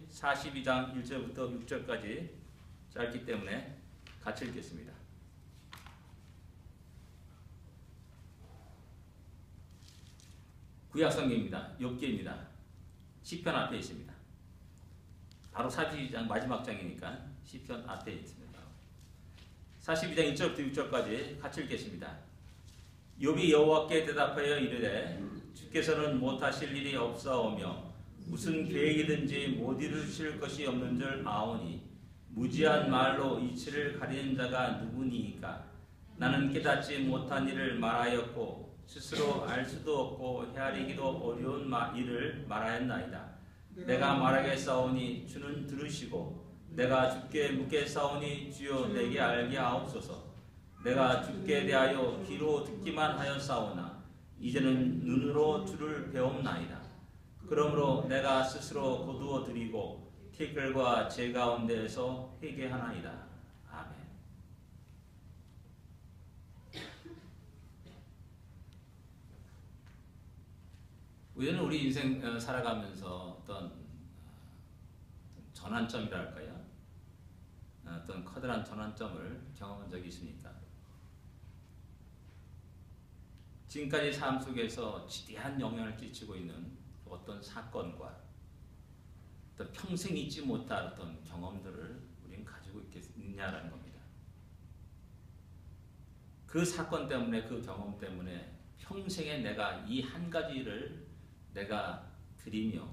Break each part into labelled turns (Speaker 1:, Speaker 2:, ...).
Speaker 1: 42장 1절부터 6절까지 짧기 때문에 같이 읽겠습니다. 구약성경입니다. 욥기입니다. 시편 앞에 있습니다. 바로 42장 마지막 장이니까 시편 앞에 있습니다. 42장 1절부터 6절까지 같이 읽겠습니다. 욥이 여호와께 대답하여 이르되 주께서는 못하실 일이 없사오며 무슨 계획이든지 못 이루실 것이 없는 줄 아오니 무지한 말로 이치를 가리는 자가 누구니이까. 나는 깨닫지 못한 일을 말하였고 스스로 알 수도 없고 헤아리기도 어려운 일을 말하였나이다. 내가 말하겠사오니 주는 들으시고 내가 주께 묻겠사오니 주여 내게 알게 하옵소서. 내가 주께 대하여 귀로 듣기만 하였사오나 이제는 눈으로 주를 배움나이다. 그러므로 내가 스스로 거두어 드리고 티끌과 제 가운데에서 회개하나이다. 아멘. 우리는 우리 인생 살아가면서 어떤 전환점이랄까요? 어떤 커다란 전환점을 경험한 적이 있습니까? 지금까지 삶 속에서 지대한 영향을 끼치고 있는 어떤 사건과 어떤 평생 잊지 못할 어떤 경험들을 우리는 가지고 있느냐라는 겁니다. 그 사건 때문에, 그 경험 때문에 평생에 내가 이 한 가지를 내가 드리며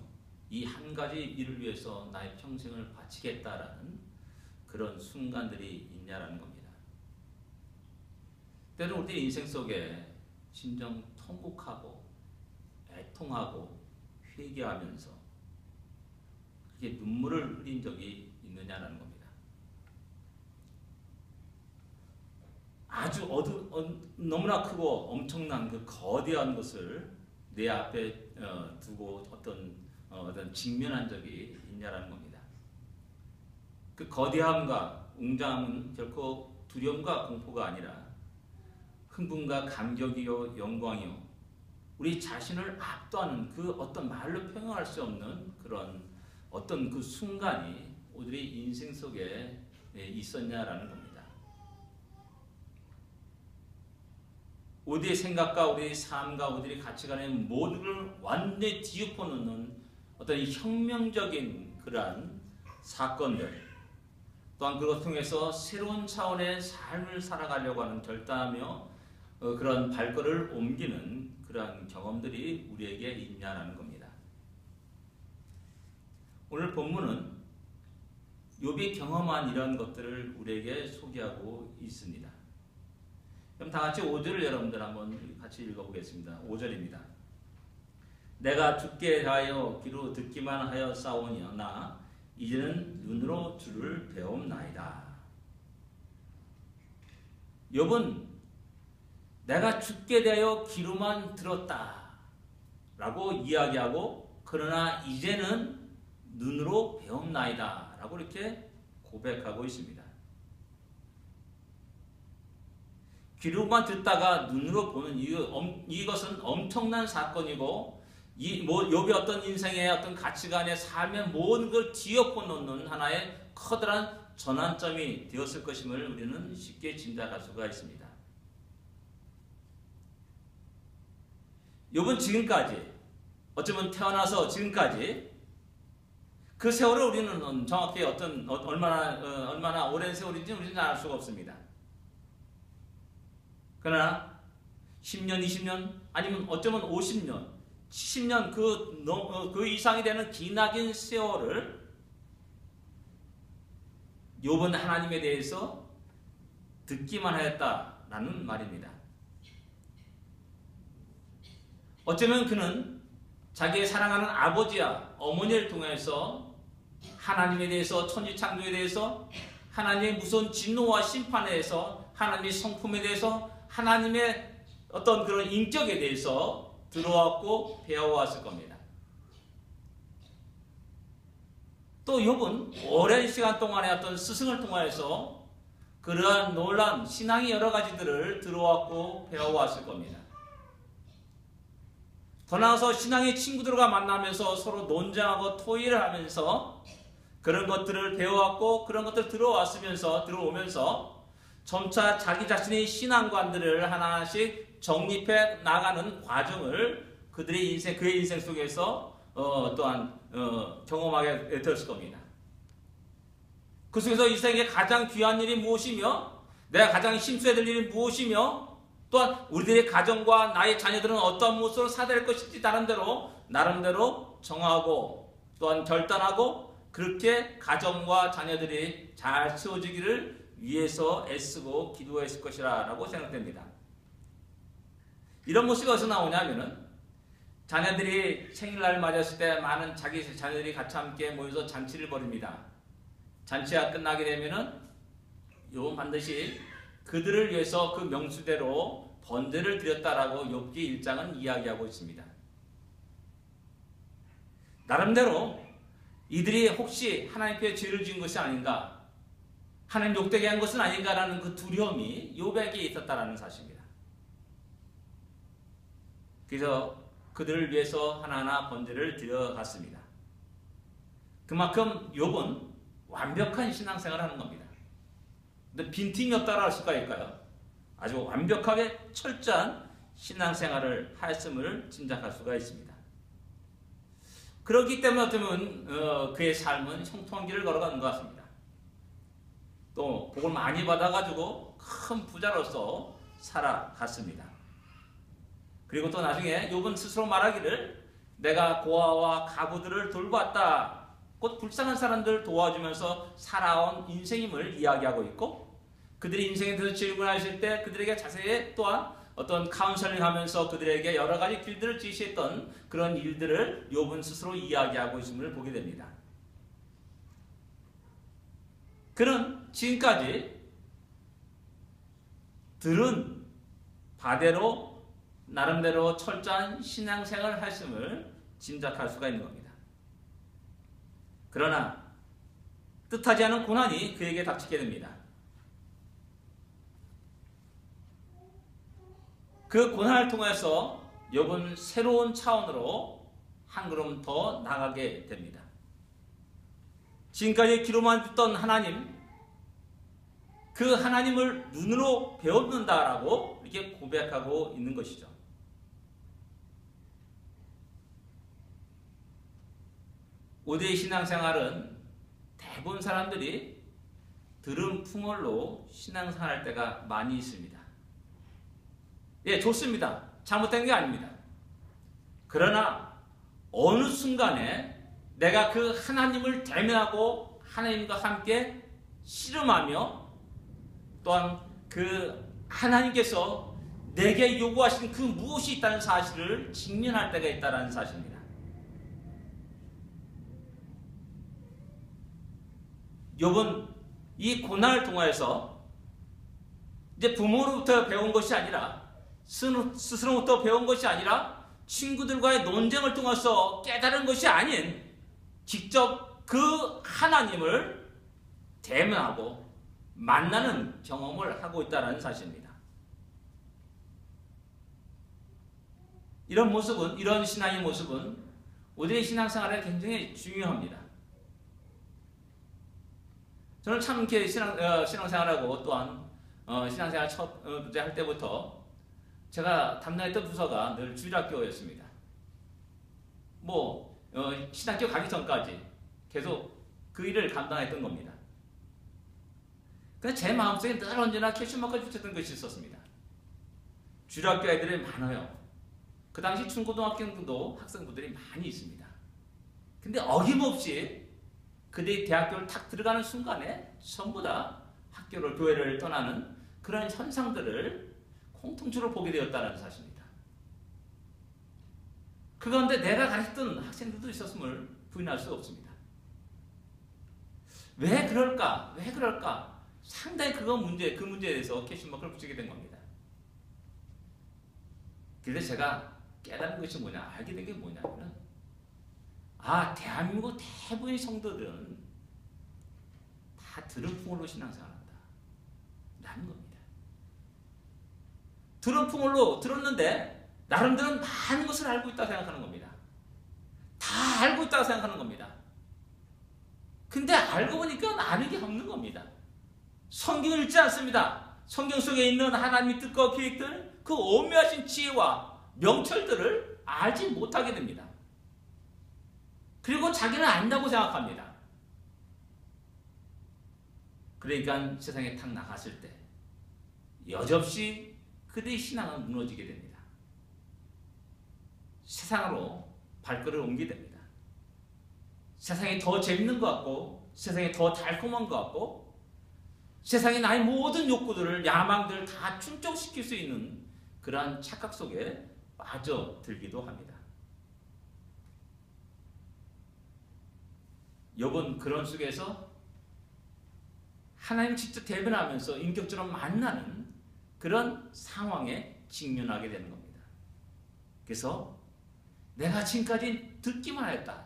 Speaker 1: 이 한 가지 일을 위해서 나의 평생을 바치겠다라는 그런 순간들이 있냐라는 겁니다. 때로는 우리 인생 속에 진정 통곡하고 애통하고 회개하면서 그게 눈물을 흘린 적이 있느냐라는 겁니다. 아주 너무나 크고 엄청난 그 거대한 것을 내 앞에 두고 어떤 직면한 적이 있냐라는 겁니다. 그 거대함과 웅장함은 결코 두려움과 공포가 아니라 흥분과 감격이요 영광이요 우리 자신을 압도하는 그 어떤 말로 표현할 수 없는 그런 어떤 그 순간이 우리 인생 속에 있었냐라는 겁니다. 우리의 생각과 우리의 삶과 우리의 가치관의 모든 걸 완전히 뒤엎어 놓는 어떤 혁명적인 그러한 사건들, 또한 그것을 통해서 새로운 차원의 삶을 살아가려고 하는 결단하며 그런 발걸음을 옮기는 그러한 경험들이 우리에게 있냐라는 겁니다. 오늘 본문은 욥이 경험한 이런 것들을 우리에게 소개하고 있습니다. 그럼 다 같이 5절을 여러분들 한번 같이 읽어보겠습니다. 5절입니다. 내가 주께 대하여 귀로 듣기만 하였사오나 이제는 눈으로 주를 배움나이다. 욥은 내가 주께 대하여 귀로만 들었다 라고 이야기하고 그러나 이제는 눈으로 배움나이다 라고 이렇게 고백하고 있습니다. 귀로만 듣다가 눈으로 보는 이것은 엄청난 사건이고 욥의 어떤 인생의 어떤 가치관의 삶의 모든 걸 뒤엎어 놓는 하나의 커다란 전환점이 되었을 것임을 우리는 쉽게 짐작할 수가 있습니다. 욥은 지금까지 어쩌면 태어나서 지금까지 그 세월을 우리는 정확히 얼마나 오랜 세월인지 우리는 알 수가 없습니다. 그러나 10년, 20년 아니면 어쩌면 50년, 70년 그 이상이 되는 기나긴 세월을 욥은 하나님에 대해서 듣기만 하였다라는 말입니다. 어쩌면 그는 자기의 사랑하는 아버지와 어머니를 통해서 하나님에 대해서 천지창조에 대해서 하나님의 무서운 진노와 심판에 대해서 하나님의 성품에 대해서 하나님의 어떤 그런 인격에 대해서 들어왔고 배워왔을 겁니다. 또 욥은 오랜 시간 동안의 어떤 스승을 통하여서 그러한 놀라운 신앙의 여러 가지들을 들어왔고 배워왔을 겁니다. 더 나아가서 신앙의 친구들과 만나면서 서로 논쟁하고 토의를 하면서 그런 것들을 배워왔고 그런 것들을 들어오면서 점차 자기 자신의 신앙관들을 하나씩 정립해 나가는 과정을 그의 인생 속에서 또한 경험하게 되었을 겁니다. 그 속에서 인생의 가장 귀한 일이 무엇이며 내가 가장 힘써야 될 일이 무엇이며 또한 우리들의 가정과 나의 자녀들은 어떠한 모습으로 살아야 될 것인지 나름대로 정하고 또한 결단하고 그렇게 가정과 자녀들이 잘 세워지기를 위해서 애쓰고 기도했을 것이라 라고 생각됩니다. 이런 모습이 어디서 나오냐면은 자녀들이 생일날 맞았을 때 많은 자기 자녀들이 같이 함께 모여서 잔치를 벌입니다. 잔치가 끝나게 되면은 요 반드시 그들을 위해서 그 명수대로 번제를 드렸다라고 욥기 1장은 이야기하고 있습니다. 나름대로 이들이 혹시 하나님께 죄를 지은 것이 아닌가, 하나님 욕되게 한 것은 아닌가라는 그 두려움이 욥에게 있었다라는 사실입니다. 그래서 그들을 위해서 하나하나 번제를 드려갔습니다. 그만큼 욥은 완벽한 신앙생활을 하는 겁니다. 근데 빈틈이 없다고 할 수가 있을까요? 아주 완벽하게 철저한 신앙생활을 하였음을 짐작할 수가 있습니다. 그렇기 때문에 어쩌면 그의 삶은 형통한 길을 걸어가는 것 같습니다. 또 복을 많이 받아가지고 큰 부자로서 살아갔습니다. 그리고 또 나중에 욥은 스스로 말하기를 내가 고아와 가부들을 돌보았다. 곧 불쌍한 사람들을 도와주면서 살아온 인생임을 이야기하고 있고 그들이 인생에 대해서 질문하실 때 그들에게 자세히 또한 어떤 카운셀링 하면서 그들에게 여러 가지 길들을 지시했던 그런 일들을 욥은 스스로 이야기하고 있음을 보게 됩니다. 그는 지금까지 들은 바대로 나름대로 철저한 신앙생활을 했음을 짐작할 수가 있는 겁니다. 그러나 뜻하지 않은 고난이 그에게 닥치게 됩니다. 그 고난을 통해서 욥은 새로운 차원으로 한 걸음 더 나가게 됩니다. 지금까지 귀로만 듣던 하나님, 그 하나님을 눈으로 배웠는다라고 이렇게 고백하고 있는 것이죠. 우리의 신앙생활은 대부분 사람들이 들은 풍월로 신앙생활할 때가 많이 있습니다. 예, 좋습니다. 잘못된 게 아닙니다. 그러나 어느 순간에 내가 그 하나님을 대면하고 하나님과 함께 씨름하며 또한 그 하나님께서 내게 요구하신 그 무엇이 있다는 사실을 직면할 때가 있다는 사실입니다. 욥은 이 고난을 통해서 이제 부모로부터 배운 것이 아니라 스스로부터 배운 것이 아니라 친구들과의 논쟁을 통해서 깨달은 것이 아닌 직접 그 하나님을 대면하고 만나는 경험을 하고 있다는 사실입니다. 이런 모습은, 이런 신앙의 모습은 우리의 신앙생활에 굉장히 중요합니다. 저는 참 이렇게 신앙생활하고 또한 신앙생활 첫 할 때부터 제가 담당했던 부서가 늘 주일학교였습니다. 신학교 가기 전까지 계속 그 일을 감당했던 겁니다. 그래서 제 마음속에 늘 언제나 캐시마크를 붙였던 것이 있었습니다. 주일학교 애들이 많아요. 그 당시 중고등학교도 학생분들이 많이 있습니다. 근데 어김없이 그들이 대학교를 탁 들어가는 순간에 전부 다 학교를, 교회를 떠나는 그런 현상들을 공통적으로 보게 되었다는 사실입니다. 그 가운데 내가 가르쳤던 학생들도 있었음을 부인할 수 없습니다. 왜 그럴까? 왜 그럴까? 상당히 그 문제에 대해서 캐시마크를 붙이게 된 겁니다. 그래서 제가 깨달은 것이 뭐냐, 알게 된 게 뭐냐면, 대한민국 대부분의 성도들은 다 들은 풍월로 신앙생활한다 라는 겁니다. 들은 풍월로 들었는데 나름대로 많은 것을 알고 있다고 생각하는 겁니다. 다 알고 있다고 생각하는 겁니다. 근데 알고 보니까 아는 게 없는 겁니다. 성경을 읽지 않습니다. 성경 속에 있는 하나님의 뜻과 계획들, 그 오묘하신 지혜와 명철들을 알지 못하게 됩니다. 그리고 자기는 안다고 생각합니다. 그러니까 세상에 탁 나갔을 때 여지없이 그들의 신앙은 무너지게 됩니다. 세상으로 발걸음을 옮기게 됩니다. 세상이 더 재밌는 것 같고, 세상이 더 달콤한 것 같고, 세상에 나의 모든 욕구들을, 야망들을 다 충족시킬 수 있는 그러한 착각 속에 빠져들기도 합니다. 욥은 그런 속에서 하나님 직접 대변하면서 인격적으로 만나는 그런 상황에 직면하게 되는 겁니다. 그래서 내가 지금까지 듣기만 하였다.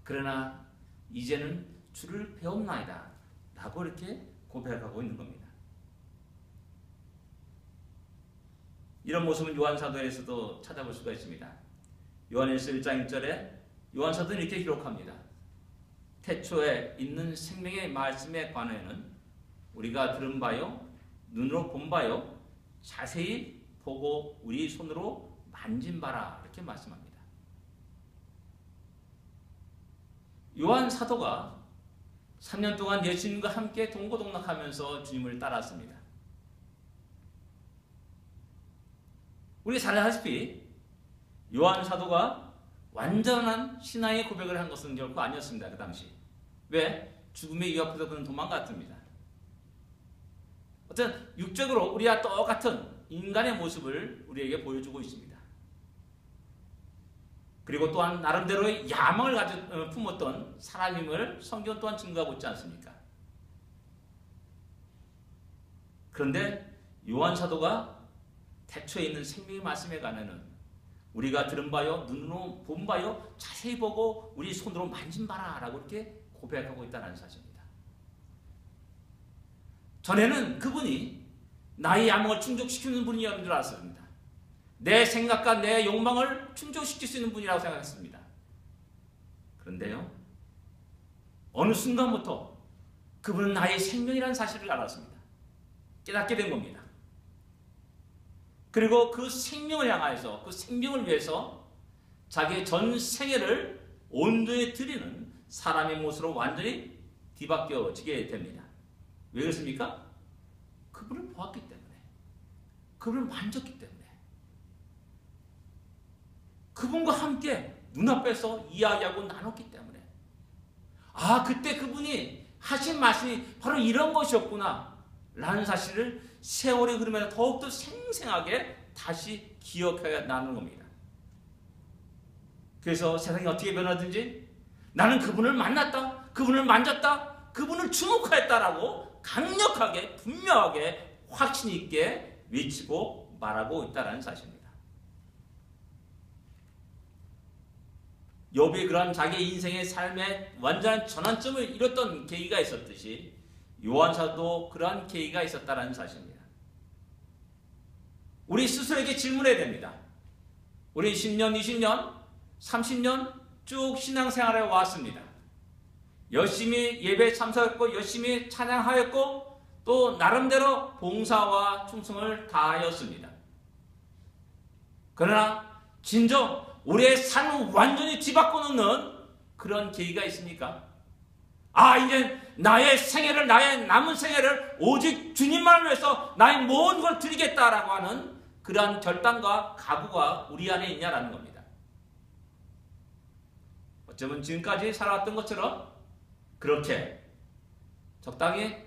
Speaker 1: 그러나 이제는 주를 배웠나이다. 라고 이렇게 고백하고 있는 겁니다. 이런 모습은 요한사도에서도 찾아볼 수가 있습니다. 요한일서 1장 1절에 요한사도는 이렇게 기록합니다. 태초에 있는 생명의 말씀에 관하여는 우리가 들은 바요, 눈으로 본 바요, 자세히 보고 우리 손으로 만진 바라. 이렇게 말씀합니다. 요한 사도가 3년 동안 예수님과 함께 동고동락하면서 주님을 따랐습니다. 우리 잘 아시다시피 요한 사도가 완전한 신앙의 고백을 한 것은 결코 아니었습니다. 그 당시. 왜? 죽음의 위협에서 그는 도망갔습니다. 어떤 육적으로 우리와 똑같은 인간의 모습을 우리에게 보여주고 있습니다. 그리고 또한 나름대로의 야망을 품었던 사람임을 성경 또한 증거하고 있지 않습니까? 그런데 요한 사도가 태초에 있는 생명의 말씀에 관해는 우리가 들은 바요, 눈으로 본 바요, 자세히 보고 우리 손으로 만진 바라 라고 이렇게 고백하고 있다는 사실입니다. 전에는 그분이 나의 야망을 충족시키는 분이었는 줄 알았습니다. 내 생각과 내 욕망을 충족시킬 수 있는 분이라고 생각했습니다. 그런데요, 어느 순간부터 그분은 나의 생명이라는 사실을 알았습니다. 깨닫게 된 겁니다. 그리고 그 생명을 향하여서, 그 생명을 위해서 자기의 전 생애를 온전히 드리는 사람의 모습으로 완전히 뒤바뀌어지게 됩니다. 왜 그렇습니까? 그분을 보았기 때문에, 그분을 만졌기 때문에, 그분과 함께 눈앞에서 이야기하고 나눴기 때문에, 아, 그때 그분이 하신 말씀이 바로 이런 것이었구나 라는 사실을 세월이 흐르면서 더욱더 생생하게 다시 기억해야 나는 겁니다. 그래서 세상이 어떻게 변하든지 나는 그분을 만났다, 그분을 만졌다, 그분을 주목하였다라고 강력하게, 분명하게, 확신 있게 외치고 말하고 있다는 사실입니다. 욥이 그런 자기 인생의 삶의 완전한 전환점을 이뤘던 계기가 있었듯이 요한사도 그러한 계기가 있었다는 사실입니다. 우리 스스로에게 질문해야 됩니다. 우리 10년, 20년, 30년 쭉 신앙생활에 왔습니다. 열심히 예배에 참석했고 열심히 찬양하였고 또 나름대로 봉사와 충성을 다하였습니다. 그러나 진정 우리의 삶을 완전히 뒤바꿔 놓는 그런 계기가 있습니까? 아, 이제 나의 생애를, 나의 남은 생애를 오직 주님만을 위해서 나의 모든 걸 드리겠다라고 하는 그러한 결단과 각오가 우리 안에 있냐라는 겁니다. 어쩌면 지금까지 살아왔던 것처럼 그렇게 적당히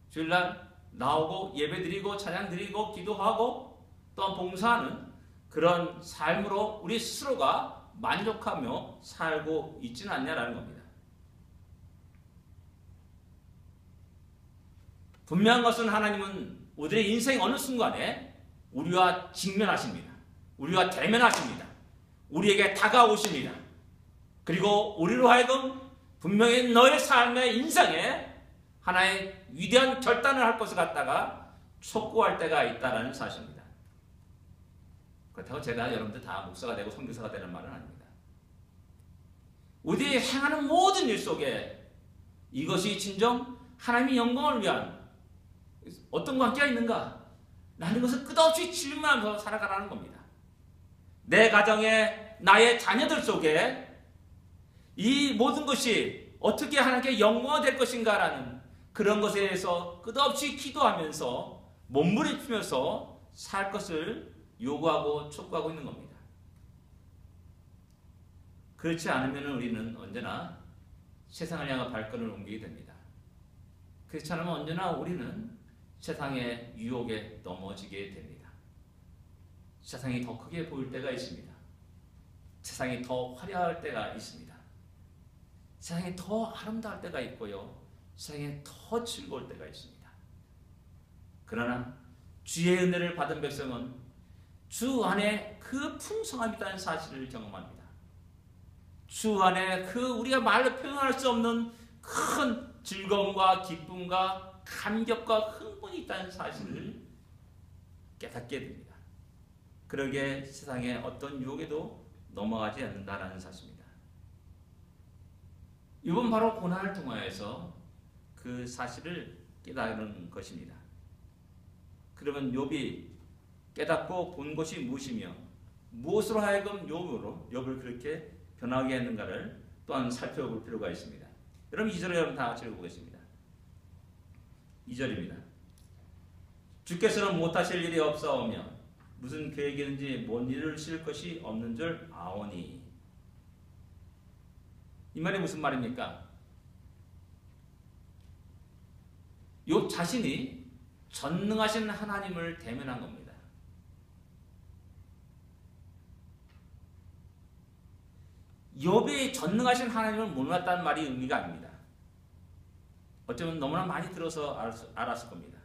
Speaker 1: 주일날 나오고 예배드리고 찬양드리고 기도하고 또한 봉사하는 그런 삶으로 우리 스스로가 만족하며 살고 있지는 않냐라는 겁니다. 분명한 것은 하나님은 우리의 인생 어느 순간에 우리와 직면하십니다. 우리와 대면하십니다. 우리에게 다가오십니다. 그리고 우리로 하여금 분명히 너의 삶의 인생에 하나의 위대한 결단을 할 것을 갖다가 촉구할 때가 있다는 사실입니다. 그렇다고 제가 여러분들 다 목사가 되고 선교사가 되는 말은 아닙니다. 우리의 행하는 모든 일 속에 이것이 진정 하나님의 영광을 위한 어떤 관계가 있는가? 라는 것을 끝없이 질문하면서 살아가라는 겁니다. 내 가정에 나의 자녀들 속에 이 모든 것이 어떻게 하나님께 영광이 될 것인가라는 그런 것에 대해서 끝없이 기도하면서 몸부림치면서 살 것을 요구하고 촉구하고 있는 겁니다. 그렇지 않으면 우리는 언제나 세상을 향한 발걸음을 옮기게 됩니다. 그렇지 않으면 언제나 우리는 세상의 유혹에 넘어지게 됩니다. 세상이 더 크게 보일 때가 있습니다. 세상이 더 화려할 때가 있습니다. 세상이 더 아름다울 때가 있고요. 세상에 더 즐거울 때가 있습니다. 그러나 주의 은혜를 받은 백성은 주 안에 그 풍성함이 있다는 사실을 경험합니다. 주 안에 그 우리가 말로 표현할 수 없는 큰 즐거움과 기쁨과 감격과 흥분이 있다는 사실을 깨닫게 됩니다. 그러게 세상의 어떤 유혹에도 넘어가지 않는다는 사실입니다. 이번 바로 고난을 통하여서 그 사실을 깨달은 것입니다. 그러면 욥이 깨닫고 본 것이 무엇이며 무엇으로 하여금 욥을 그렇게 변하게 했는가를 또한 살펴볼 필요가 있습니다. 여러분 2절을 여러분 다 같이 읽어보겠습니다. 2절입니다. 주께서는 못하실 일이 없사오며 무슨 계획이든지 뭔 일을 실 것이 없는 줄 아오니. 이 말이 무슨 말입니까? 욥 자신이 전능하신 하나님을 대면한 겁니다. 욥이 전능하신 하나님을 몰랐다는 말이 의미가 아닙니다. 어쩌면 너무나 많이 들어서 알았을 겁니다.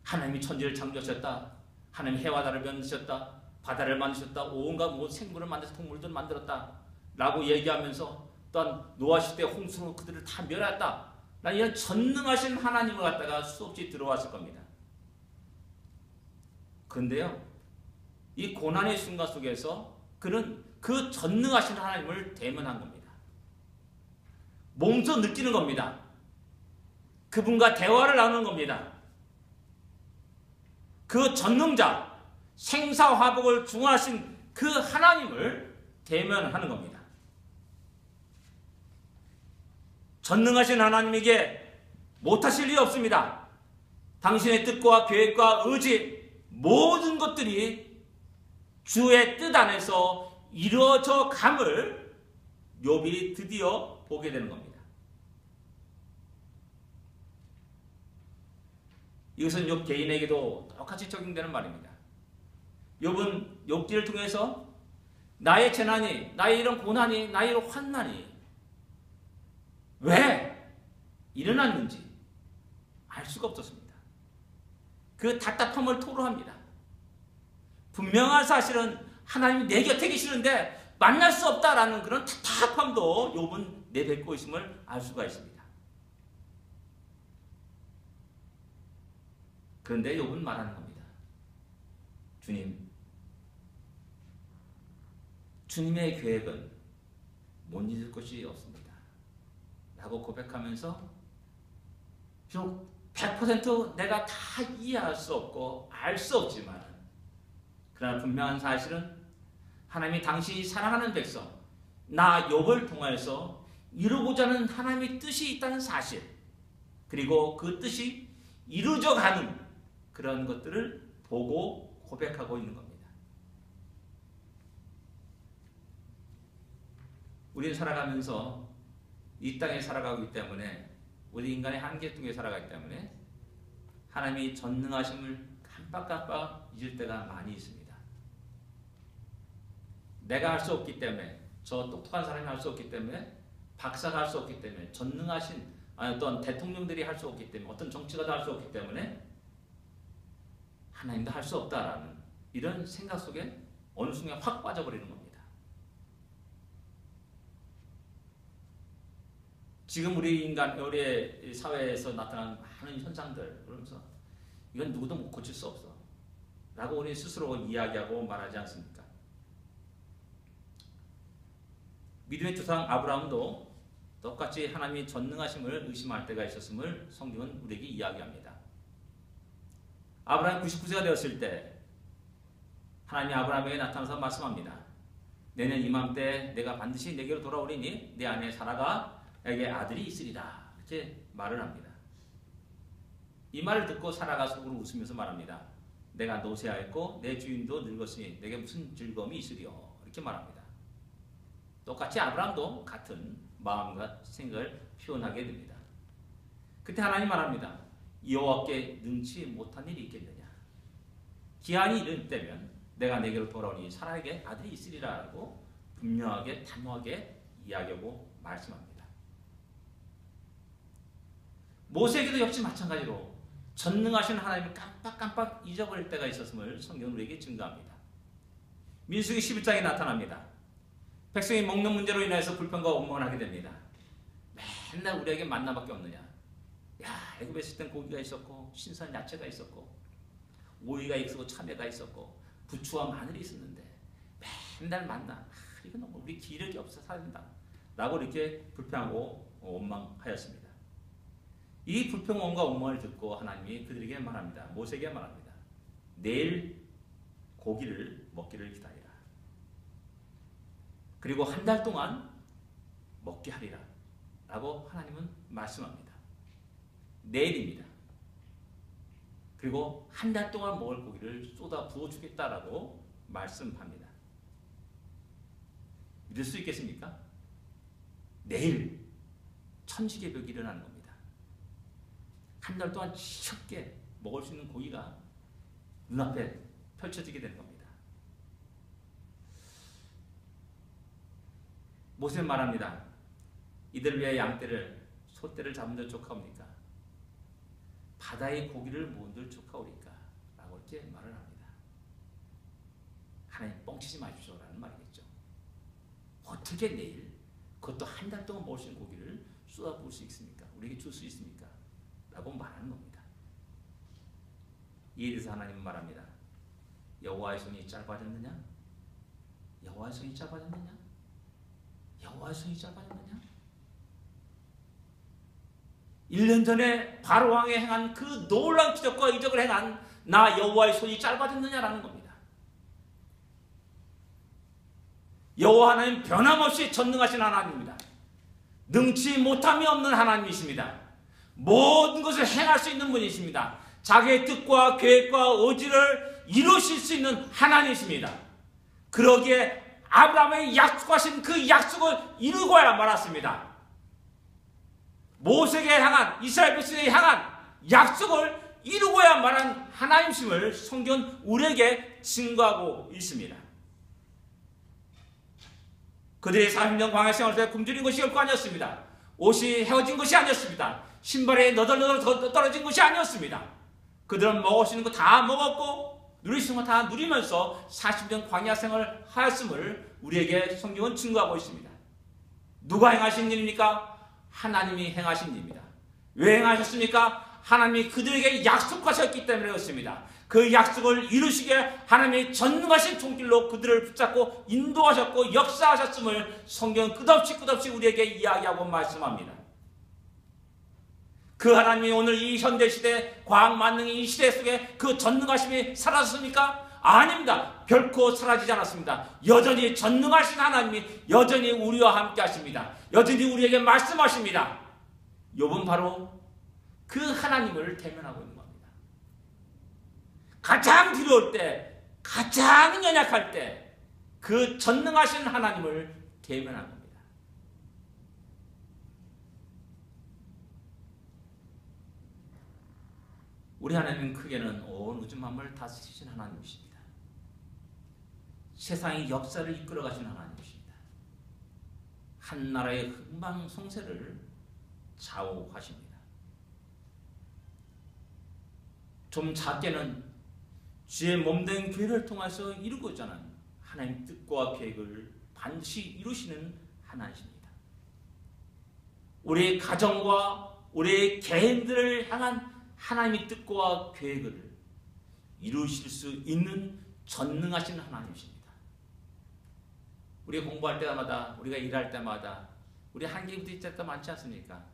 Speaker 1: 하나님이 천지를 창조하셨다. 하나님이 해와 달을 만드셨다. 바다를 만드셨다. 온갖 생물을 만드셔 동물들을 만들었다. 라고 얘기하면서 또한 노아 시대 홍수로 그들을 다 멸했다. 이런 전능하신 하나님을 갖다가 수없이 들어왔을 겁니다. 그런데요, 이 고난의 순간 속에서 그는 그 전능하신 하나님을 대면한 겁니다. 몸소 느끼는 겁니다. 그분과 대화를 나누는 겁니다. 그 전능자, 생사화복을 중화하신 그 하나님을 대면하는 겁니다. 전능하신 하나님에게 못하실 일이 없습니다. 당신의 뜻과 계획과 의지 모든 것들이 주의 뜻 안에서 이루어져 감을 욥이 드디어 보게 되는 겁니다. 이것은 욥 개인에게도 똑같이 적용되는 말입니다. 욥은 욥기를 통해서 나의 재난이, 나의 이런 고난이, 나의 이런 환난이 왜 일어났는지 알 수가 없었습니다. 그 답답함을 토로합니다. 분명한 사실은 하나님이 내 곁에 계시는데 만날 수 없다라는 그런 답답함도 욥은 내뱉고 있음을 알 수가 있습니다. 그런데 욥은 말하는 겁니다. 주님의 계획은 못 잊을 것이 없습니다. 라고 고백하면서 비록 100% 내가 다 이해할 수 없고 알 수 없지만 그러나 분명한 사실은 하나님이 당신이 사랑하는 백성 나 욥을 통하여서 이루고자 하는 하나님의 뜻이 있다는 사실 그리고 그 뜻이 이루어져가는 그런 것들을 보고 고백하고 있는 겁니다. 우리는 살아가면서 이 땅에 살아가고 있기 때문에 우리 인간의 한계 속에 살아가기 때문에 하나님이 전능하심을 깜빡깜빡 잊을 때가 많이 있습니다. 내가 할 수 없기 때문에 저 똑똑한 사람이 할 수 없기 때문에 박사가 할 수 없기 때문에 전능하신 어떤 대통령들이 할 수 없기 때문에 어떤 정치가도 할 수 없기 때문에 하나님도 할 수 없다라는 이런 생각 속에 어느 순간 확 빠져버리는 겁니다. 지금 우리 사회에서 나타나는 많은 현상들 그러면서 이건 누구도 못 고칠 수 없어. 라고 우리 스스로 이야기하고 말하지 않습니까? 믿음의 조상 아브라함도 똑같이 하나님이 전능하심을 의심할 때가 있었음을 성경은 우리에게 이야기합니다. 아브라함 99세가 되었을 때 하나님이 아브라함에게 나타나서 말씀합니다. 내년 이맘때 내가 반드시 내게로 돌아오리니 내 아내 사라가 에게 아들이 있으리라. 이렇게 말을 합니다. 이 말을 듣고 사라가 속으로 웃으면서 말합니다. 내가 노쇠하였고 내 주인도 늙었으니 내게 무슨 즐거움이 있으리요. 이렇게 말합니다. 똑같이 아브라함도 같은 마음과 생각을 표현하게 됩니다. 그때 하나님 말합니다. 여호와께 능치 못한 일이 있겠느냐. 기한이 이른 때면 내가 내게로 돌아오니 사라에게 아들이 있으리라고 분명하게 단호하게 이야기하고 말씀합니다. 모세에게도 역시 마찬가지로 전능하신 하나님을 깜빡깜빡 잊어버릴 때가 있었음을 성경은 우리에게 증거합니다. 민수기 11장에 나타납니다. 백성이 먹는 문제로 인해서 불평과 원망을 하게 됩니다. 맨날 우리에게 만나밖에 없느냐. 야, 애굽에 있을 땐 고기가 있었고 신선 야채가 있었고 오이가 있었고 참외가 있었고 부추와 마늘이 있었는데 맨날 만나. 이거 너무 우리 기력이 없어 살린다. 라고 이렇게 불평하고 원망하였습니다. 이 불평원과 원망을 듣고 하나님이 그들에게 말합니다. 모세에게 말합니다. 내일 고기를 먹기를 기다리라. 그리고 한 달 동안 먹게 하리라. 라고 하나님은 말씀합니다. 내일입니다. 그리고 한 달 동안 먹을 고기를 쏟아 부어주겠다라고 말씀합니다. 믿을 수 있겠습니까? 내일 천지개벽이 일어나는 겁니다. 한 달 동안 쉽게 먹을 수 있는 고기가 눈앞에 펼쳐지게 되는 겁니다. 모세는 말합니다. 이들 위해 양떼를 소떼를 잡은들 족하옵니까? 바다의 고기를 모은들 족하오리까? 라고 이렇게 말을 합니다. 하나님 뻥치지 마십시오 라는 말이겠죠. 어떻게 내일 그것도 한 달 동안 먹을 수 있는 고기를 쏟아부을 수 있습니까? 우리에게 줄 수 있습니까? 라고 말하는 겁니다. 이에 대해서 하나님은 말합니다. 여호와의 손이 짧아졌느냐? 여호와의 손이 짧아졌느냐? 여호와의 손이 짧아졌느냐? 1년 전에 바로 왕에 행한 그 놀라운 기적과 이적을 행한 나 여호와의 손이 짧아졌느냐라는 겁니다. 여호와 하나님 변함없이 전능하신 하나님입니다. 능치 못함이 없는 하나님이십니다. 모든 것을 행할 수 있는 분이십니다. 자기의 뜻과 계획과 의지를 이루실 수 있는 하나님이십니다. 그러기에 아브라함에게 약속하신 그 약속을 이루고야 말았습니다. 모세에게 향한 이스라엘 백성에게 향한 약속을 이루고야 말한 하나님이심을 성경은 우리에게 증거하고 있습니다. 그들의 40년 광야 생활에 굶주린 것이 결코 아니었습니다. 옷이 헤어진 것이 아니었습니다. 신발에 너덜너덜 떨어진 것이 아니었습니다. 그들은 먹을 수 있는 거 다 먹었고 누릴 수 있는 거 다 누리면서 40년 광야 생활을 하였음을 우리에게 성경은 증거하고 있습니다. 누가 행하신 일입니까? 하나님이 행하신 일입니다. 왜 행하셨습니까? 하나님이 그들에게 약속하셨기 때문에 그렇습니다. 그 약속을 이루시기에 하나님이 전능하신 손길로 그들을 붙잡고 인도하셨고 역사하셨음을 성경은 끝없이 우리에게 이야기하고 말씀합니다. 그 하나님이 오늘 이 현대시대 과학만능의 이 시대 속에 그 전능하심이 사라졌습니까? 아닙니다. 결코 사라지지 않았습니다. 여전히 전능하신 하나님이 여전히 우리와 함께 하십니다. 여전히 우리에게 말씀하십니다. 욥은 바로 그 하나님을 대면하고 있는 겁니다. 가장 두려울 때, 가장 연약할 때 그 전능하신 하나님을 대면한 겁니다. 우리 하나님은 크게는 온 우주 만물을 다스리신 하나님이십니다. 세상의 역사를 이끌어 가시는 하나님이십니다. 한 나라의 흥망성쇠를 좌우하십니다. 좀 작게는 주의 몸된 교회를 통해서 이루고자 하는 하나님 뜻과 계획을 반드시 이루시는 하나님이십니다. 우리의 가정과 우리의 개인들을 향한 하나님의 뜻과 계획을 이루실 수 있는 전능하신 하나님이십니다. 우리가 공부할 때마다, 우리가 일할 때마다 우리 한계가 부딪힐 때가 많지 않습니까?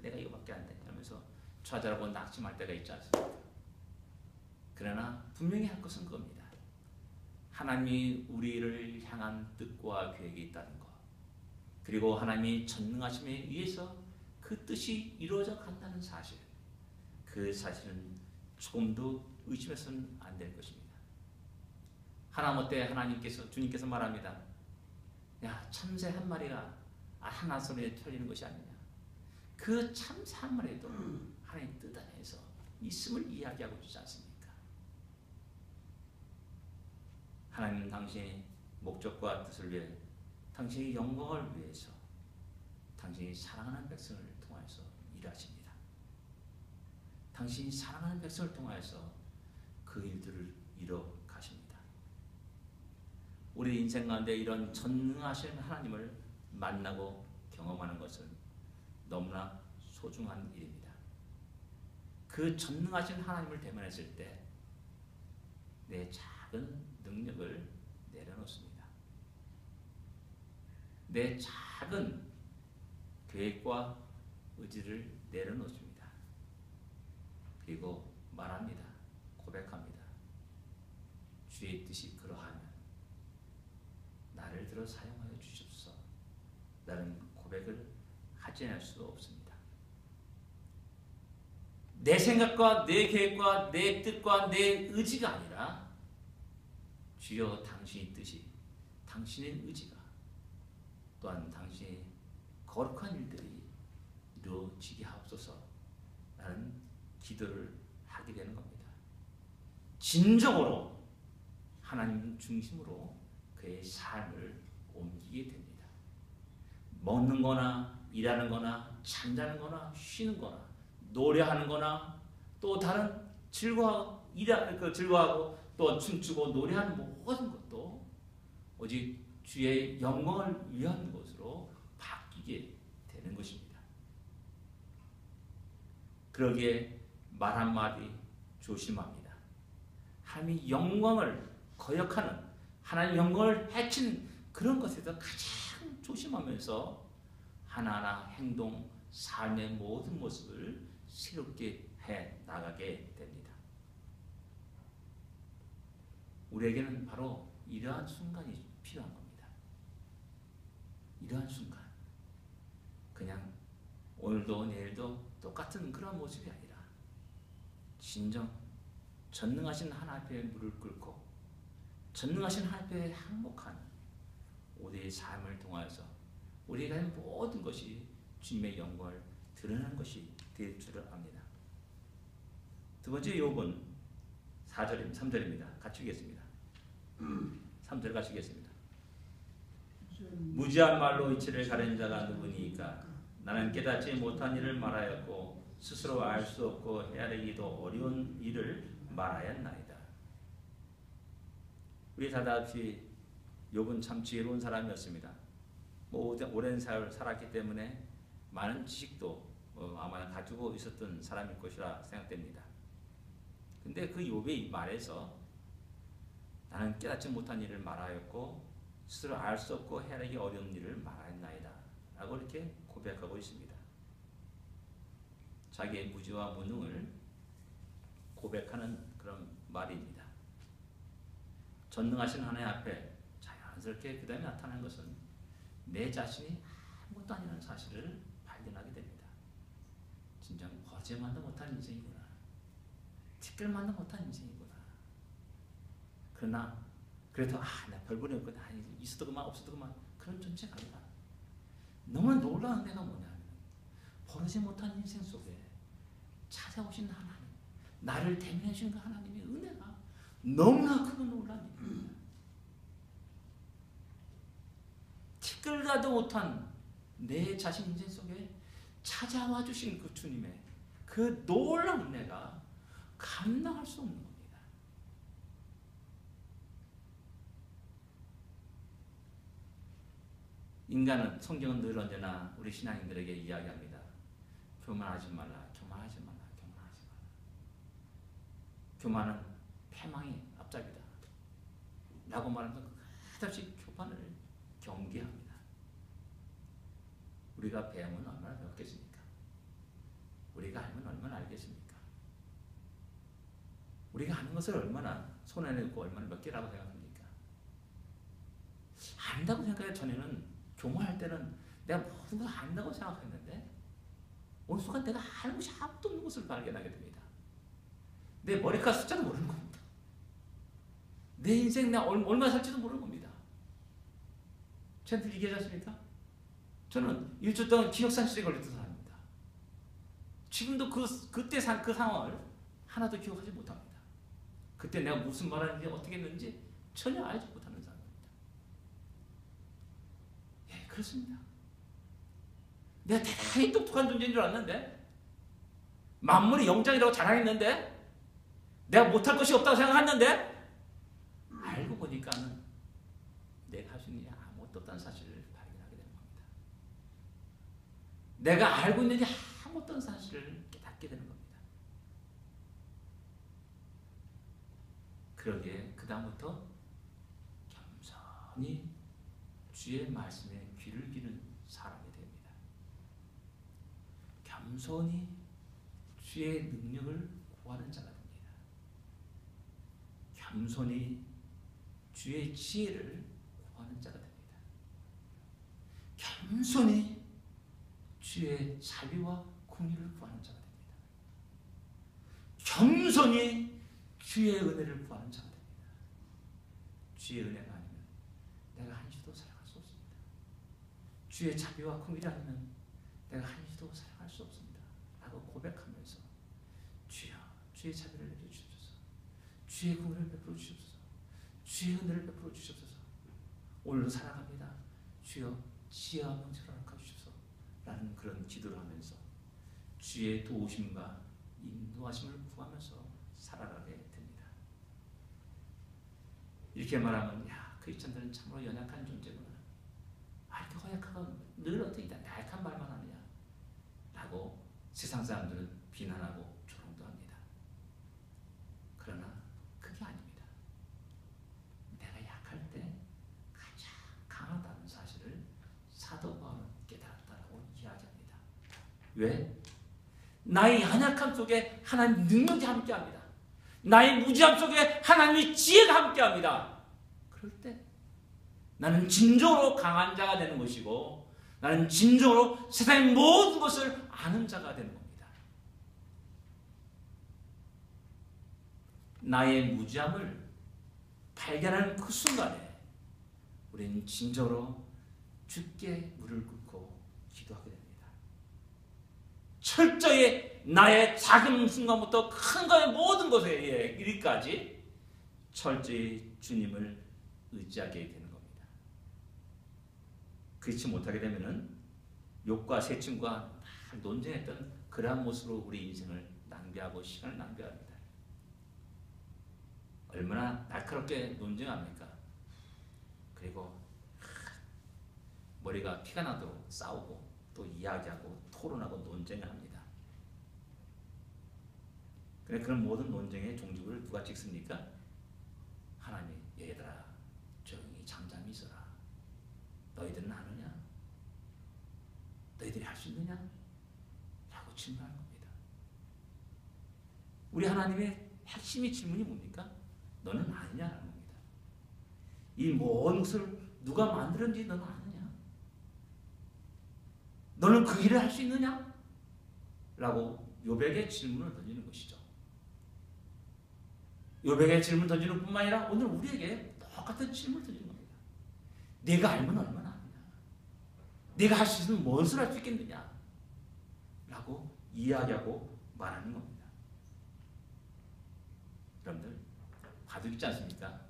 Speaker 1: 내가 이거밖에 안 돼 하면서 좌절하고 낙심할 때가 있지 않습니까? 그러나 분명히 할 것은 그겁니다. 하나님이 우리를 향한 뜻과 계획이 있다는 것, 그리고 하나님이 전능하심에 의해서 그 뜻이 이루어져 간다는 사실, 그 사실은 조금도 의심해서는 안 될 것입니다. 하나못때 하나님께서, 주님께서 말합니다. 야, 참새 한 마리가 하나 손에 털리는 것이 아니냐. 그 참새 한 마리도 하나님 뜻 안에서 있음을 이야기하고 있지 않습니까? 하나님은 당신의 목적과 뜻을 위해, 당신의 영광을 위해서, 당신이 사랑하는 백성을 통하여서 일하십니다. 당신이 사랑하는 백성을 통하여서 그 일들을 이뤄 가십니다. 우리 인생 가운데 이런 전능하신 하나님을 만나고 경험하는 것은 너무나 소중한 일입니다. 그 전능하신 하나님을 대면했을 때 내 작은 능력을 내려놓습니다. 내 작은 계획과 의지를 내려놓습니다. 그리고 말합니다. 고백합니다. 주의 뜻이 그러하면 나를 들어 사용하여 주십시오. 나는 고백을 하지 않을 수 없습니다. 내 생각과 내 계획과 내 뜻과 내 의지가 아니라 주여 당신의 뜻이, 당신의 의지가, 또한 당신의 거룩한 일들이 이루어지게 하옵소서 라는 기도를 하게 되는 겁니다. 진정으로 하나님 중심으로 그의 삶을 옮기게 됩니다. 먹는 거나 일하는 거나 잠자는 거나 쉬는 거나 노래하는 거나 또 다른 즐거워하고 또 춤추고 노래하는 모든 것도 오직 주의 영광을 위한 것으로 바뀌게 되는 것입니다. 그러기에 말 한마디 조심합니다. 하나님의 영광을 거역하는, 하나님의 영광을 해치는 그런 것에서 가장 조심하면서 하나하나 행동, 삶의 모든 모습을 새롭게 해 나가게 됩니다. 우리에게는 바로 이러한 순간이 필요한 겁니다. 이러한 순간, 그냥 오늘도 내일도 똑같은 그런 모습이 아니라 진정 전능하신 하나님 앞에 무릎 꿇고 전능하신 하나님 앞에 항복하는 우리의 삶을 통하여서 우리가 하는 모든 것이 주님의 영광을 드러내는 것이 될 줄을 압니다. 두 번째 욥은 3절입니다. 같이 읽겠습니다. 3절 같이 읽겠습니다. 무지한 말로 이치를 가른 자가 누구니까? 나는 깨닫지 못한 일을 말하였고 스스로 알 수 없고 헤아리기도 어려운 일을 말하였나이다. 우리 다다시 욥은 참 지혜로운 사람이었습니다. 오랜 세월 살았기 때문에 많은 지식도 아마 가지고 있었던 사람일 것이라 생각됩니다. 근데 그 욥의 말에서 나는 깨닫지 못한 일을 말하였고 스스로 알 수 없고 헤아리기 어려운 일을 말하였나이다 라고 이렇게 고백하고 있습니다. 자기의 무지와 무능을 고백하는 그런 말입니다. 전능하신 하나님 앞에 자연스럽게 그 다음에 나타나는 것은 내 자신이 아무것도 아니라는 사실을 발견하게 됩니다. 진정 거짓말도 못한 인생이구나. 티끌만도 못한 인생이구나. 그러나 그래도 나 별볼이 없거든. 있어도 그만 없어도 그만 그런 존재가 아니라 너무 놀라운 내가 뭐냐면 버리지 못한 인생 속에 찾아오신 하나님, 나를 대면해 주신 그 하나님의 은혜가 너무나 크고 놀라운 일입니다. 티끌가도 못한 내 자신 인생 속에 찾아와 주신 그 주님의 그 놀라운 은혜가 감당할 수 없는 겁니다. 인간은, 성경은 늘 언제나 우리 신앙인들에게 이야기합니다. 교만하지 말라, 교만하지 말라, 교만하지 말라. 교만은 패망이 앞잡이다 라고 말하면서 끝없이 교판을 경계합니다. 우리가 배우면 얼마나 배웠겠습니까? 우리가 알면 얼마나 알겠습니까? 우리가 아는 것을 얼마나 손에 넣고 얼마나 몇 개라고 생각합니까? 안다고 생각해. 전에는 교모할 때는 내가 모든 걸 안다고 생각했는데 어느 순간 내가 아는 것이 아무도 없는 것을 발견하게 됩니다. 내 머리카락 숫자도 모르는 겁니다. 내 인생 내가 얼마 살지도 모르는 겁니다. 저한테 얘기하지 않습니까? 저는 일주일 동안 기억상실에 걸렸던 사람입니다. 지금도 그때 그 상황을 하나도 기억하지 못합니다. 그때 내가 무슨 말하는지 어떻게 했는지 전혀 알지 못하는 사람입니다. 예, 그렇습니다. 내가 대단히 똑똑한 존재인 줄 알았는데 만물의 영장이라고 자랑했는데 내가 못할 것이 없다고 생각했는데 알고 보니까는 내가 할 수 있는 게 아무것도 없다는 사실을 발견하게 되는 겁니다. 내가 알고 있는 게 아무것도 없다는 사실을 깨닫게 되는 겁니다. 그러기에 그 다음부터 겸손히 주의 말씀에 귀를 기는 사람이 됩니다. 겸손히 주의 능력을 구하는 자가 됩니다. 겸손히 주의 지혜를 구하는 자가 됩니다. 겸손히 주의 자비와 공의를 구하는 자가 됩니다. 겸손히 주의 은혜를 구하는 자가 됩니다. 주의 은혜가 아니면 내가 한시도 살아갈 수 없습니다. 주의 자비와 공의가 아니면 내가 한시도 살아갈 수 없습니다. 라고 고백하면서 주여 주의 자비를 내려주옵소서, 주의 공의를 베풀어 주옵소서, 주의 은혜를 베풀어 주옵소서. 오늘도 살아갑니다. 주여 지혜와 명철을 허락하 주옵소서 라는 그런 기도를 하면서 주의 도우심과 인도하심을 구하면서 살아가게 됩니다. 이렇게 말하면 야 크리스천들은 참으로 연약한 존재구나. 이렇게 허약하고 늘 어떻게 나약한 말만 하느냐 라고 세상 사람들은 비난하고 조롱도 합니다. 그러나 그게 아닙니다. 내가 약할 때 가장 강하다는 사실을 사도 바울은 깨달았다라고 이야기합니다. 왜? 나의 연약함 속에 하나님 능력이 함께합니다. 나의 무지함 속에 하나님의 지혜가 함께합니다. 그럴 때 나는 진정으로 강한 자가 되는 것이고 나는 진정으로 세상의 모든 것을 아는 자가 되는 겁니다. 나의 무지함을 발견하는 그 순간에 우리는 진정으로 주께 무릎을 꿇고 기도하게 됩니다. 철저히 나의 작은 순간부터 큰 거의 모든 것에 이르기까지 철저히 주님을 의지하게 되는 겁니다. 그렇지 못하게 되면은 욕과 세침과 논쟁했던 그러한 모습으로 우리 인생을 낭비하고 시간을 낭비합니다. 얼마나 날카롭게 논쟁합니까? 그리고 머리가 피가 나도록 싸우고 또 이야기하고 토론하고 논쟁을 합니다. 그래 그런 모든 논쟁의 종지부를 누가 찍습니까? 하나님이 얘들아 조용히 잠잠히 있어라. 너희들은 아느냐? 너희들이 할 수 있느냐? 라고 질문하는 겁니다. 우리 하나님의 핵심의 질문이 뭡니까? 너는 아느냐라는 겁니다. 이 모든 것을 누가 만들었는지 너는 아느냐? 너는 그 일을 할 수 있느냐? 라고 욥에게 질문을 던지는 것이죠. 욥에게 질문 던지는 뿐만 아니라 오늘 우리에게 똑같은 질문을 던지는 겁니다. 내가 알면 얼마나 아느냐? 내가 할 수 있으면 무엇을 할 수 있겠느냐? 라고 이야기하고 말하는 겁니다. 여러분들 바둑 있지 않습니까?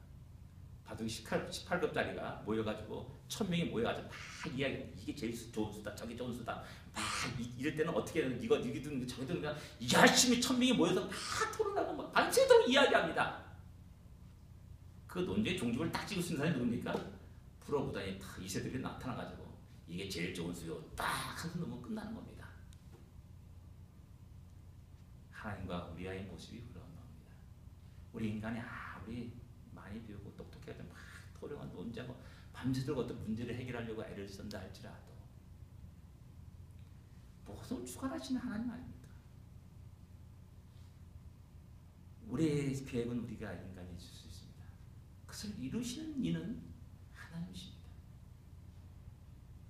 Speaker 1: 바둑이 18급짜리가 모여가지고 1000명이 모여가지고 막 이야기 이게 제일 좋은 수다 저게 좋은 수다 막 이럴 때는 어떻게 해야 이거 이기든 저기든 그냥 열심히 1000명이 모여서 막 토론하고 막 밤새도록 이야기합니다. 그 논쟁의 종집을 딱 찍을 수 있는 사람이 누굽니까? 프로구단이 딱 이세들이 나타나가지고 이게 제일 좋은 수요 딱 한 손 넘으면 끝나는 겁니다. 하나님과 우리와의 모습이 그런 겁니다. 우리 인간이 아무리 많이 배우고 똑똑해도 막 토론하고 논쟁하고 밤새도록 어떤 문제를 해결하려고 애를 쓴다 할지라도 모든 주관하시는 하나님 아닙니까? 우리의 계획은 우리가 인간이 있을 수 있습니다. 그것을 이루시는 이는 하나님이십니다.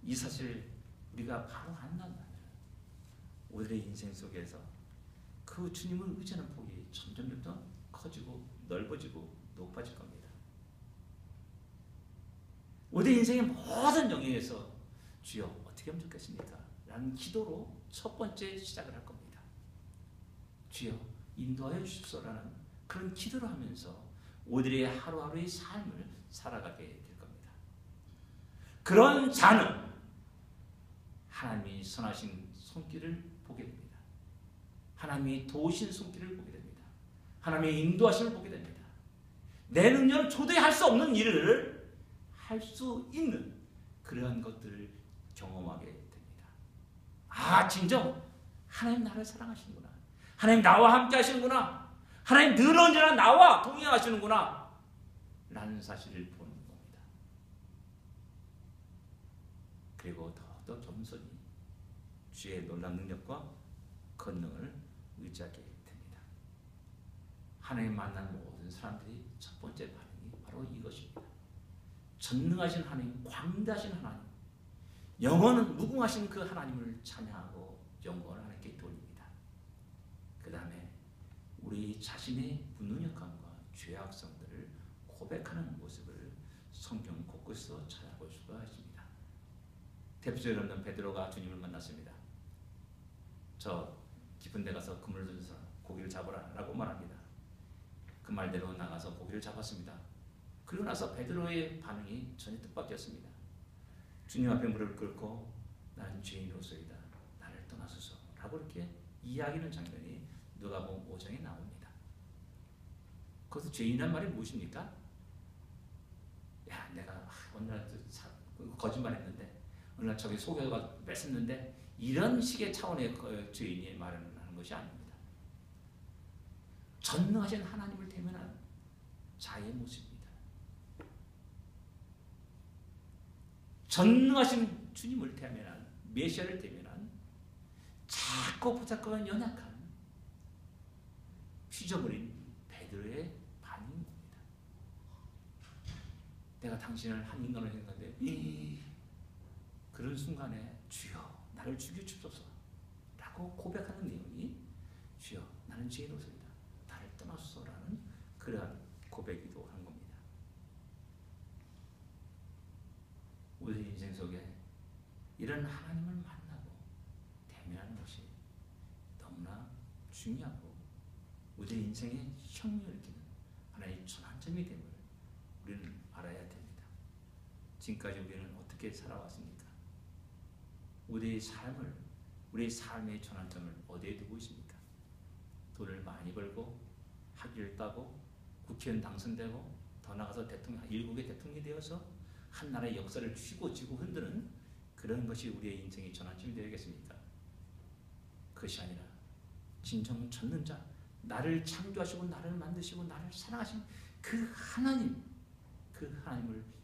Speaker 1: 이 사실 우리가 바로 안다면 우리의 인생 속에서 그 주님을 의지하는 폭이 점점 더 커지고 넓어지고 높아질 겁니다. 우리 인생의 모든 영역에서 주여 어떻게 하면 좋겠습니까? 라는 기도로 첫 번째 시작을 할 겁니다. 주여 인도하여 주십시오라는 그런 기도를 하면서 우리의 하루하루의 삶을 살아가게 될 겁니다. 그런 자는 하나님이 선하신 손길을 보게 됩니다. 하나님이 도우신 손길을 보게 됩니다. 하나님의 인도하심을 보게 됩니다. 내 능력은 도저히 할 수 없는 일을 할 수 있는 그러한 것들을 경험하게 됩니다. 아, 진정 하나님 나를 사랑하시는구나. 하나님 나와 함께 하시는구나. 하나님 늘 언제나 나와 동행하시는구나 라는 사실을 보는 겁니다. 그리고 더욱더 겸손히 주의 놀라운 능력과 권능을 의지하게 됩니다. 하나님 만난 모든 사람들이 첫 번째 반응이 바로 이것입니다. 전능하신 하나님, 광대하신 하나님, 영원은 무궁하신 그 하나님을 찬양하고 영광을 하나님께 돌립니다. 그 다음에 우리 자신의 무능력함과 죄악성들을 고백하는 모습을 성경 곳곳에서 찾아볼 수가 있습니다. 대표적으로 없는 베드로가 주님을 만났습니다. 저 깊은 데 가서 그물을 던져서 고기를 잡으라 라고 말합니다. 그 말대로 나가서 고기를 잡았습니다. 그리고 나서 베드로의 반응이 전혀 뜻밖이었습니다. 주님 앞에 무릎을 꿇고 나는 죄인으로서이다. 나를 떠나소서 라고 이렇게 이야기하는 장면이 누가복음 5장에 나옵니다. 거기서 죄인이란 말이 무엇입니까? 야, 내가 어느 날 거짓말했는데 어느 날 저기 속여가 뺐었는데 이런 식의 차원의 죄인이 말하는 것이 아닙니다. 전능하신 하나님을 대면한 자의 모습입니다. 전능하신 주님을 대면한 메시아를 대면한 작고 부작고 연약한 휘저버린 베드로의 반응인 겁니다. 내가 당신을 한 인간으로 생각하는데 그런 순간에 주여 나를 죽여주소서 라고 고백하는 내용이 주여 나는 죄인으로서이다. 나를 떠나소서라는 그러한 고백이기도 한 겁니다. 우리 인생 속에 이런 하나님을 만나고 대면하는 것이 너무나 중요하고 우리 인생의 혁명을 일으키는 하나의 전환점이 됨을 우리는 알아야 됩니다. 지금까지 우리는 어떻게 살아왔습니까? 우리의 삶의 전환점을 어디에 두고 있습니까? 돈을 많이 벌고 학위를 따고 국회의원 당선되고 더 나아가서 일국의 대통령이 되어서 한 나라의 역사를 쥐고 쥐고 흔드는 그런 것이 우리의 인생의 전환점이 되겠습니까? 그것이 아니라 진정 전는 자, 나를 창조하시고 나를 만드시고 나를 사랑하신 그 하나님을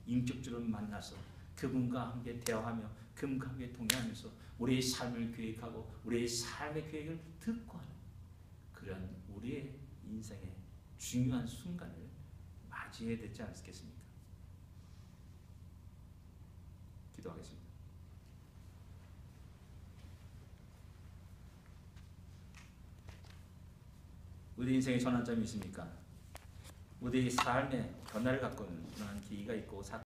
Speaker 1: 인격적으로 만나서 그분과 함께 대화하며 그분과 함께 동행하면서 우리의 삶을 계획하고 우리의 삶의 계획을 듣고 하는 그런 우리의 인생의 중요한 순간을 맞이해야 되지 않겠습니까? 기도하겠습니다. 우리 인생의 전환점이 있습니까? 우리의 삶의 변화를 갖고는 그러한 계기가 있고